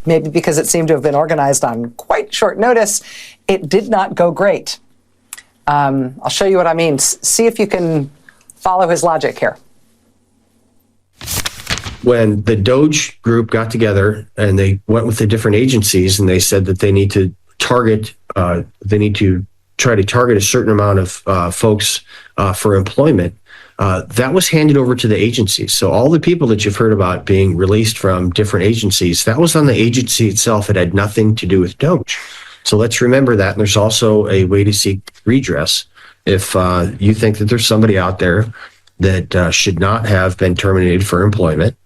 maybe because it seemed to have been organized on quite short notice, it did not go great. I'll show you what I mean. See if you can follow his logic here. When the Doge group got together and they went with the different agencies and they said that they need to try to target a certain amount of folks for employment, that was handed over to the agencies. So all the people that you've heard about being released from different agencies, that was on the agency itself. It had nothing to do with Doge. So let's remember that. And there's also a way to seek redress. If you think that there's somebody out there that should not have been terminated for employment,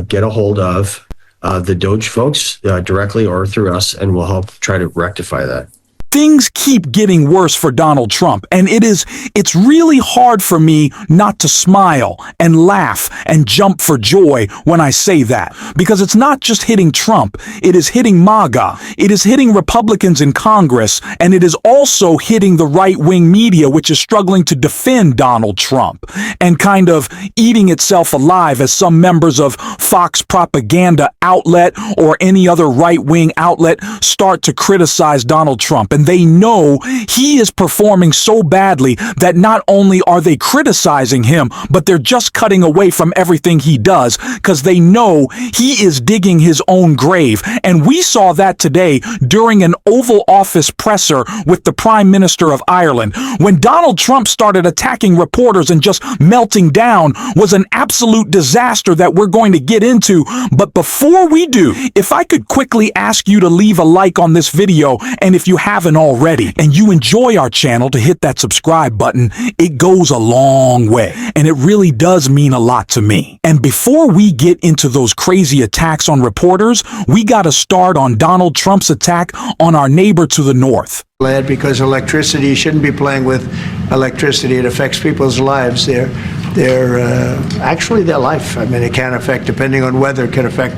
get a hold of the Doge folks directly or through us, and we'll help try to rectify that. Things keep getting worse for Donald Trump, and it's really hard for me not to smile and laugh and jump for joy when I say that, because it's not just hitting Trump, it is hitting MAGA, it is hitting Republicans in Congress, and it is also hitting the right-wing media, which is struggling to defend Donald Trump and kind of eating itself alive as some members of Fox propaganda outlet or any other right-wing outlet start to criticize Donald Trump. And they know he is performing so badly that not only are they criticizing him, but they're just cutting away from everything he does because they know he is digging his own grave. And we saw that today during an Oval Office presser with the Prime Minister of Ireland. When Donald Trump started attacking reporters and just melting down was an absolute disaster that we're going to get into. But before we do, if I could quickly ask you to leave a like on this video, and if you haven't already and you enjoy our channel, to hit that subscribe button. It goes a long way and it really does mean a lot to me. And before we get into those crazy attacks on reporters, we got to start on Donald Trump's attack on our neighbor to the north. Glad, because electricity, you shouldn't be playing with electricity. It affects people's lives. Actually their life. I mean, it can affect, depending on weather, it can affect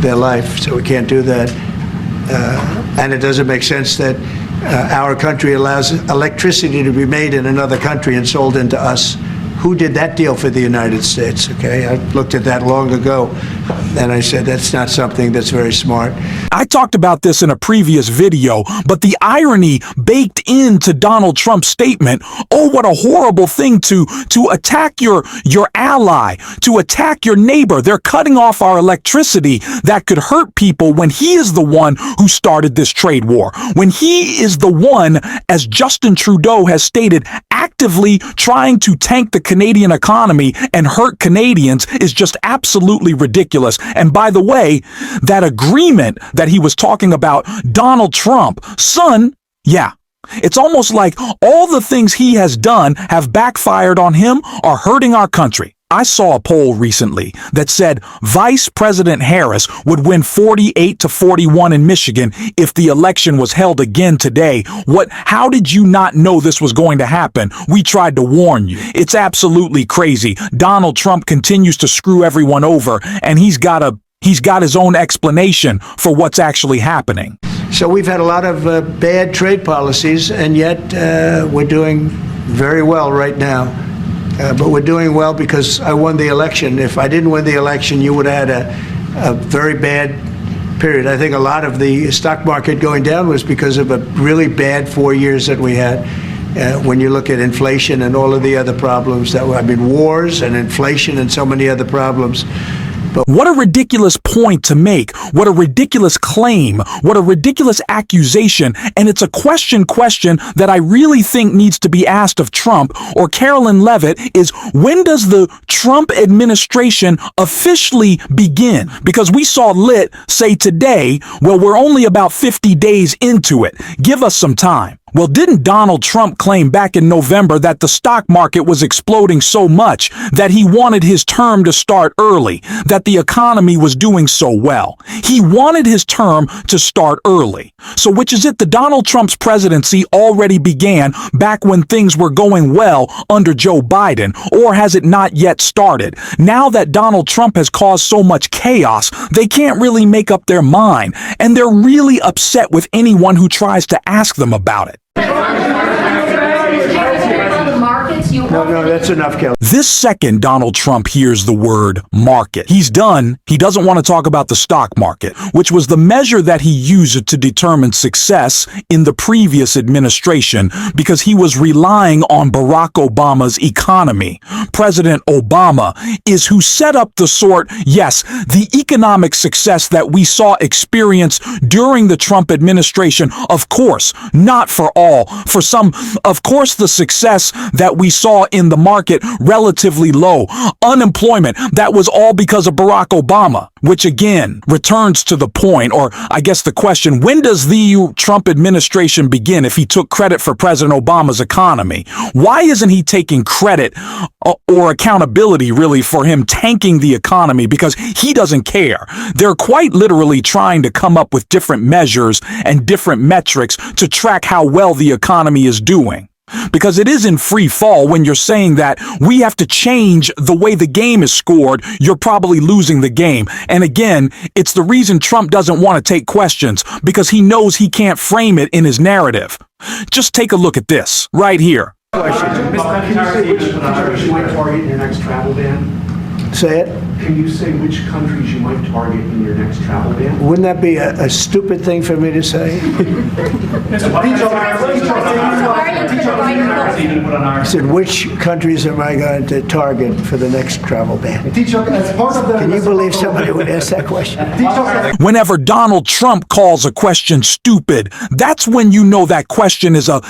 their life. So we can't do that. And it doesn't make sense that our country allows electricity to be made in another country and sold into us. Who did that deal for the United States? Okay, I looked at that long ago, and I said that's not something that's very smart. I talked about this in a previous video, but the irony baked into Donald Trump's statement, oh, what a horrible thing to attack your ally, to attack your neighbor. They're cutting off our electricity that could hurt people, when he is the one who started this trade war, when he is the one, as Justin Trudeau has stated, actively trying to tank the Canadian economy and hurt Canadians, is just absolutely ridiculous. And by the way, that agreement that he was talking about, Donald Trump, son, yeah, it's almost like all the things he has done have backfired on him, are hurting our country. I saw a poll recently that said Vice President Harris would win 48-41 in Michigan if the election was held again today. How did you not know this was going to happen? We tried to warn you. It's absolutely crazy. Donald Trump continues to screw everyone over, and he's got his own explanation for what's actually happening. So we've had a lot of bad trade policies, and yet we're doing very well right now. But we're doing well because I won the election. If I didn't win the election, you would have had a very bad period. I think a lot of the stock market going down was because of a really bad 4 years that we had. When you look at inflation and all of the other problems wars and inflation and so many other problems. But what a ridiculous point to make. What a ridiculous claim. What a ridiculous accusation. And it's a question that I really think needs to be asked of Trump or Carolyn Levitt is, when does the Trump administration officially begin? Because we saw Lit say today, well, we're only about 50 days into it. Give us some time. Well, didn't Donald Trump claim back in November that the stock market was exploding so much that he wanted his term to start early, that the economy was doing so well? He wanted his term to start early. So which is it, the Donald Trump's presidency already began back when things were going well under Joe Biden, or has it not yet started? Now that Donald Trump has caused so much chaos, they can't really make up their mind, and they're really upset with anyone who tries to ask them about it. The markets Yes, you No, that's enough, Kelly. This second Donald Trump hears the word market, he's done. He doesn't want to talk about the stock market, which was the measure that he used to determine success in the previous administration because he was relying on Barack Obama's economy. President Obama is who set up the the economic success that we saw experience during the Trump administration. Of course, not for all. For some, of course, the success that we saw in the market, relatively low. Unemployment, that was all because of Barack Obama, which again returns to the point, or I guess the question, when does the Trump administration begin if he took credit for President Obama's economy? Why isn't he taking credit or accountability really for him tanking the economy? Because he doesn't care. They're quite literally trying to come up with different measures and different metrics to track how well the economy is doing. Because it is in free fall when you're saying that we have to change the way the game is scored, you're probably losing the game. And again, it's the reason Trump doesn't want to take questions, because he knows he can't frame it in his narrative. Just take a look at this right here. Can you say which countries you might target in your next travel ban? Say it. Can you say which countries you might target in your next travel ban? Wouldn't that be a stupid thing for me to say? I said, which countries am I going to target for the next travel ban? Can you believe somebody would ask that question? Whenever Donald Trump calls a question stupid, that's when you know that question is a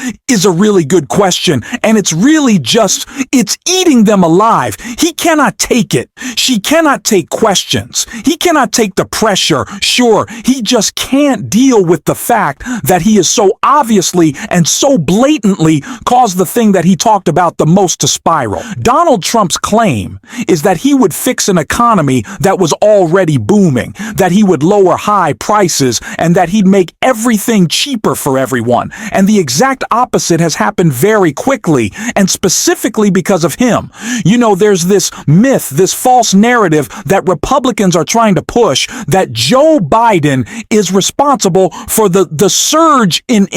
really good question, and it's really it's eating them alive. He cannot take it. She cannot take questions. He cannot take the pressure. Sure, he just can't deal with the fact that he has so obviously and so blatantly caused the thing that he talked about the most to spiral. Donald Trump's claim is that he would fix an economy that was already booming, that he would lower high prices, and that he'd make everything cheaper for everyone. And the exact opposite has happened very quickly, and specifically because of him. You know, there's this myth, this false narrative that Republicans are trying to push that Joe Biden is responsible for the surge in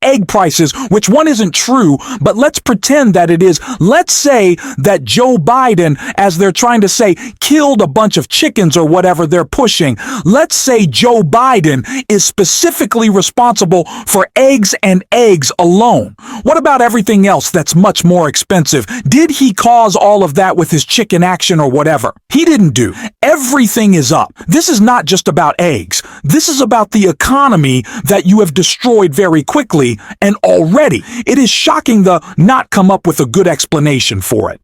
egg prices, which one isn't true, but let's pretend that it is. Let's say that Joe Biden, as they're trying to say, killed a bunch of chickens or whatever they're pushing. Let's say Joe Biden is specifically responsible for eggs and eggs alone. What about everything else that's much more expensive? Did he cause all of that with his chicken action or whatever? He didn't do. Everything is up. This is not just about eggs. This is about the economy that you have destroyed very quickly, and already it is shocking to not come up with a good explanation for it.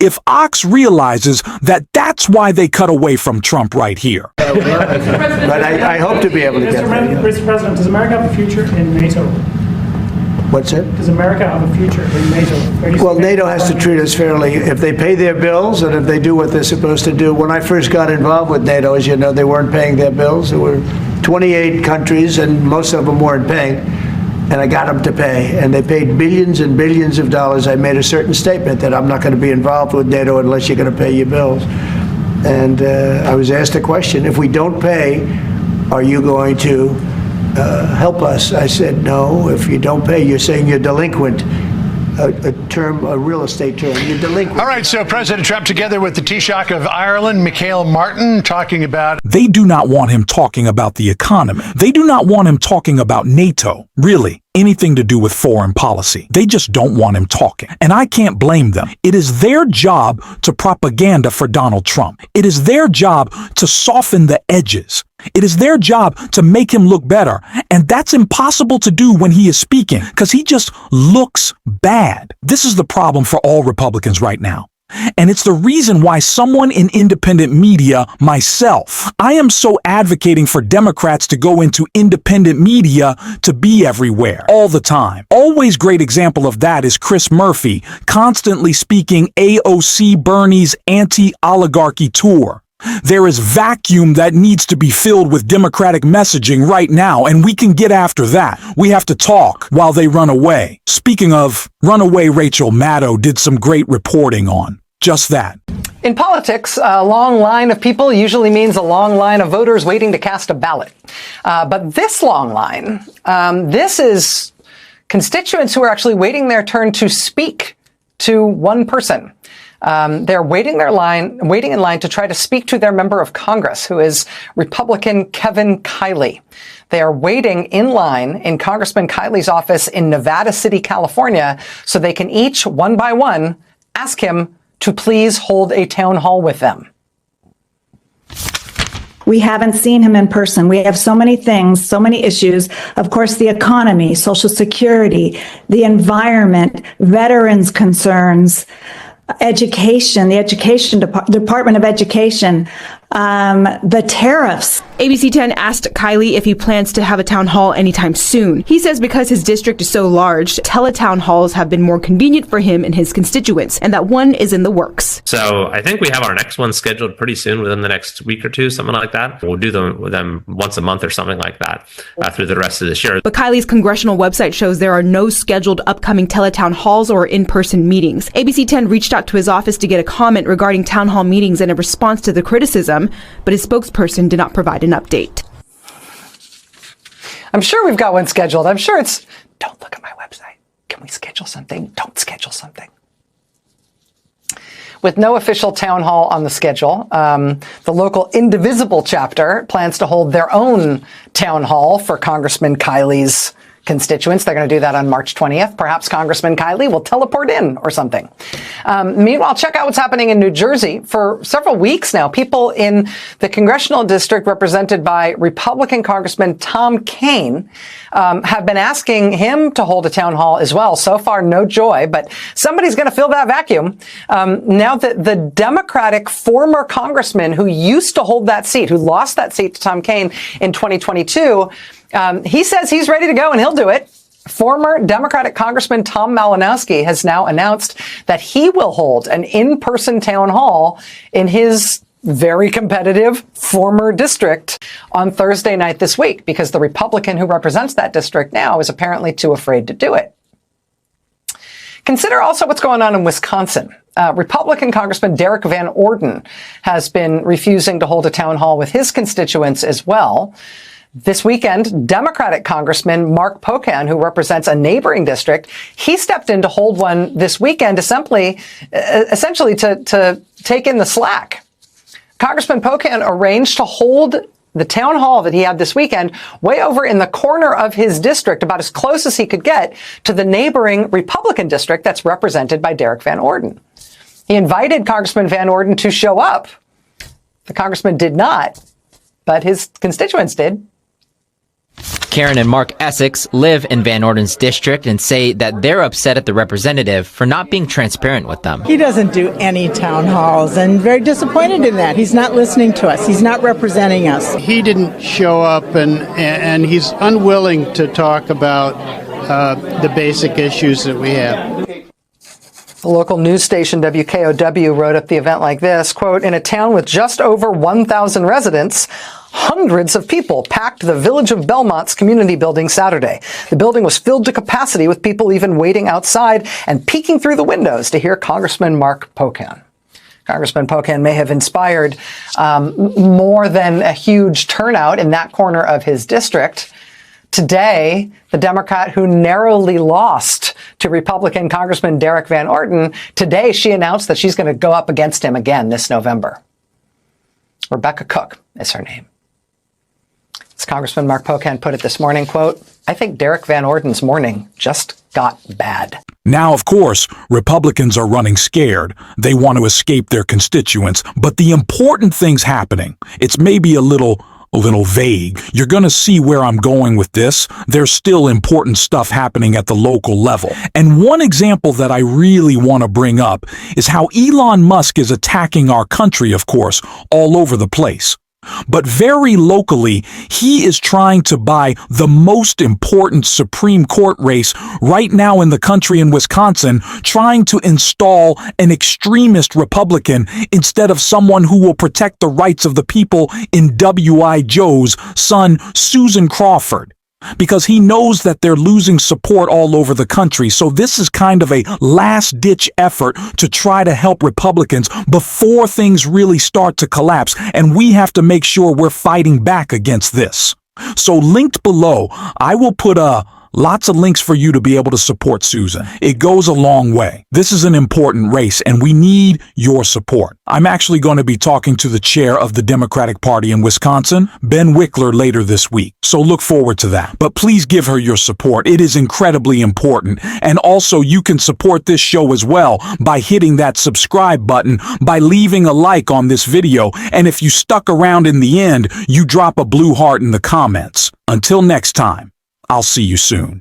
If Ox realizes that that's why they cut away from Trump right here. But I hope to be able to get there. Mr. President, does America have a future in NATO? What's it? Does America have a future in NATO? Well, NATO has to treat us fairly. If they pay their bills and if they do what they're supposed to do. When I first got involved with NATO, as you know, they weren't paying their bills. There were 28 countries, and most of them weren't paying. And I got them to pay, and they paid billions and billions of dollars. I made a certain statement that I'm not going to be involved with NATO unless you're going to pay your bills. And I was asked a question, if we don't pay, are you going to help us? I said, no, if you don't pay, you're saying you're delinquent. A real estate term. You're delinquent. All right, so President Trump, together with the Taoiseach of Ireland, Michael Martin, talking about... They do not want him talking about the economy. They do not want him talking about NATO, really. Anything to do with foreign policy. They just don't want him talking. And I can't blame them. It is their job to propaganda for Donald Trump. It is their job to soften the edges. It is their job to make him look better. And that's impossible to do when he is speaking, because he just looks bad. This is the problem for all Republicans right now. And it's the reason why someone in independent media, myself, I am so advocating for Democrats to go into independent media to be everywhere, all the time. Always great example of that is Chris Murphy, constantly speaking AOC Bernie's anti-oligarchy tour. There is vacuum that needs to be filled with Democratic messaging right now, and we can get after that. We have to talk while they run away. Speaking of runaway, Rachel Maddow did some great reporting on just that. In politics, a long line of people usually means a long line of voters waiting to cast a ballot. But this long line, this is constituents who are actually waiting their turn to speak to one person. They're waiting in line to try to speak to their member of Congress, who is Republican Kevin Kiley. They are waiting in line in Congressman Kiley's office in Nevada City, California, so they can each, one by one, ask him to please hold a town hall with them. We haven't seen him in person. We have so many things, so many issues. Of course, the economy, Social Security, the environment, veterans concerns, education, the Department of Education, the tariffs. ABC 10 asked Kiley if he plans to have a town hall anytime soon. He says because his district is so large, teletown halls have been more convenient for him and his constituents, and that one is in the works. So I think we have our next one scheduled pretty soon, within the next week or two, something like that. We'll do them with them once a month or something like that through the rest of this year. But Kiley's congressional website shows there are no scheduled upcoming teletown halls or in-person meetings. ABC 10 reached out to his office to get a comment regarding town hall meetings and a response to the criticism, but his spokesperson did not provide an update. I'm sure we've got one scheduled. I'm sure it's, don't look at my website. Can we schedule something? Don't schedule something. With no official town hall on the schedule, the local Indivisible chapter plans to hold their own town hall for Congressman Kiley's constituents. They're going to do that on March 20th. Perhaps Congressman Kiley will teleport in or something. Meanwhile, check out what's happening in New Jersey. For several weeks now, people in the congressional district represented by Republican Congressman Tom Kean have been asking him to hold a town hall as well. So far, no joy, but somebody's going to fill that vacuum. Now that the Democratic former congressman who used to hold that seat, who lost that seat to Tom Kean in 2022, he says he's ready to go and he'll do it. Former Democratic Congressman Tom Malinowski has now announced that he will hold an in-person town hall in his very competitive former district on Thursday night this week, because the Republican who represents that district now is apparently too afraid to do it. Consider also what's going on in Wisconsin. Republican Congressman Derek Van Orden has been refusing to hold a town hall with his constituents as well. This weekend, Democratic Congressman Mark Pocan, who represents a neighboring district, he stepped in to hold one this weekend, essentially to take in the slack. Congressman Pocan arranged to hold the town hall that he had this weekend way over in the corner of his district, about as close as he could get to the neighboring Republican district that's represented by Derek Van Orden. He invited Congressman Van Orden to show up. The congressman did not, but his constituents did. Karen and Mark Essex live in Van Orden's district and say that they're upset at the representative for not being transparent with them. He doesn't do any town halls, and very disappointed in that. He's not listening to us. He's not representing us. He didn't show up, and he's unwilling to talk about the basic issues that we have. The local news station WKOW wrote up the event like this, quote, "In a town with just over 1,000 residents, hundreds of people packed the Village of Belmont's community building Saturday. The building was filled to capacity, with people even waiting outside and peeking through the windows to hear Congressman Mark Pocan." Congressman Pocan may have inspired more than a huge turnout in that corner of his district. Today, the Democrat who narrowly lost to Republican Congressman Derek Van Orden, today she announced that she's going to go up against him again this November. Rebecca Cook is her name. As Congressman Mark Pocan put it this morning, quote, "I think Derek Van Orden's morning just got bad." Now, of course, Republicans are running scared. They want to escape their constituents, but the important thing's happening. It's maybe a little vague. You're going to see where I'm going with this. There's still important stuff happening at the local level. And one example that I really want to bring up is how Elon Musk is attacking our country, of course, all over the place. But very locally, he is trying to buy the most important Supreme Court race right now in the country in Wisconsin, trying to install an extremist Republican instead of someone who will protect the rights of the people in W.I. Joe's son, Susan Crawford. Because he knows that they're losing support all over the country. So this is kind of a last-ditch effort to try to help Republicans before things really start to collapse. And we have to make sure we're fighting back against this. So linked below, I will put a Lots of links for you to be able to support Susan. It goes a long way. This is an important race, and we need your support. I'm actually going to be talking to the chair of the Democratic Party in Wisconsin, Ben Wickler, later this week. So look forward to that. But please give her your support. It is incredibly important. And also, you can support this show as well by hitting that subscribe button, by leaving a like on this video, and if you stuck around in the end, you drop a blue heart in the comments. Until next time, I'll see you soon.